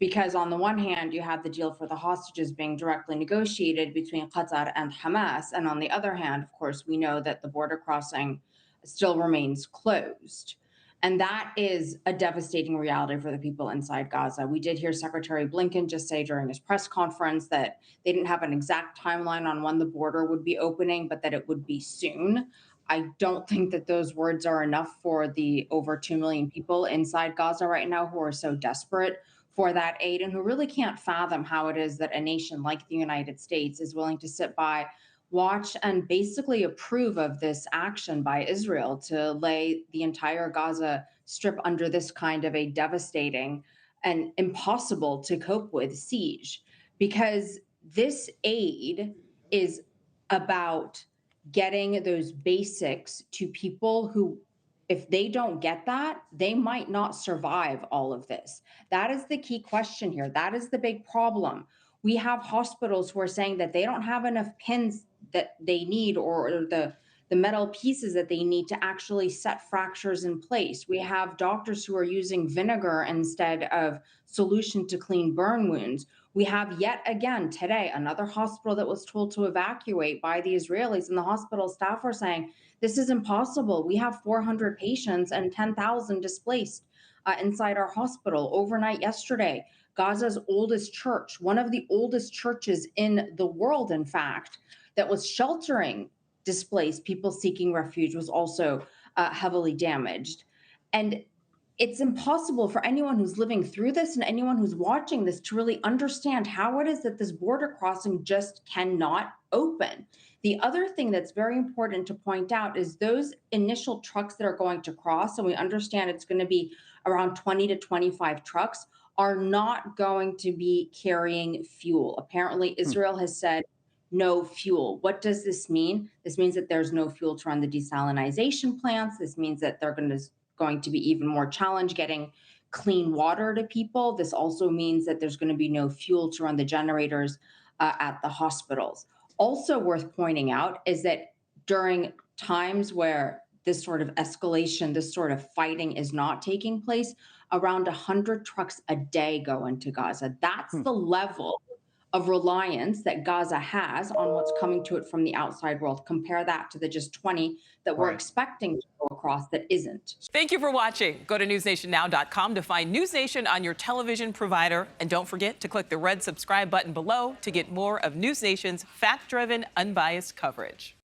Because on the one hand, you have the deal for the hostages being directly negotiated between Qatar and Hamas. And on the other hand, of course, we know that the border crossing still remains closed. And that is a devastating reality for the people inside Gaza. We did hear Secretary Blinken just say during his press conference that they didn't have an exact timeline on when the border would be opening, but that it would be soon. I don't think that those words are enough for the over 2 million people inside Gaza right now who are so desperate for that aid and who really can't fathom how it is that a nation like the United States is willing to sit by, watch, and basically approve of this action by Israel to lay the entire Gaza Strip under this kind of a devastating and impossible to cope with siege. Because this aid is about getting those basics to people who, if they don't get that, they might not survive all of this. That is the key question here. That is the big problem. We have hospitals who are saying that they don't have enough pins that they need, or the metal pieces that they need to actually set fractures in place. We have doctors who are using vinegar instead of solution to clean burn wounds. We have yet again today another hospital that was told to evacuate by the Israelis, and the hospital staff are saying this is impossible. We have 400 patients and 10,000 displaced inside our hospital. Overnight yesterday, Gaza's oldest church, one of the oldest churches in the world, in fact, that was sheltering displaced people seeking refuge, was also heavily damaged. And it's impossible for anyone who's living through this and anyone who's watching this to really understand how it is that this border crossing just cannot open. The other thing that's very important to point out is those initial trucks that are going to cross, and we understand it's going to be around 20 to 25 trucks, are not going to be carrying fuel. Apparently, Israel has said no fuel. What does this mean? This means that there's no fuel to run the desalinization plants. This means that they're going to be even more challenge getting clean water to people. This also means that there's going to be no fuel to run the generators at the hospitals. Also worth pointing out is that during times where this sort of escalation, this sort of fighting is not taking place, around 100 trucks a day go into Gaza. That's the level of reliance that Gaza has on what's coming to it from the outside world. Compare that to the just 20 that we're expecting to go across that isn't. Thank you for watching. Go to newsnationnow.com to find News Nation on your television provider. And don't forget to click the red subscribe button below to get more of News Nation's fact-driven, unbiased coverage.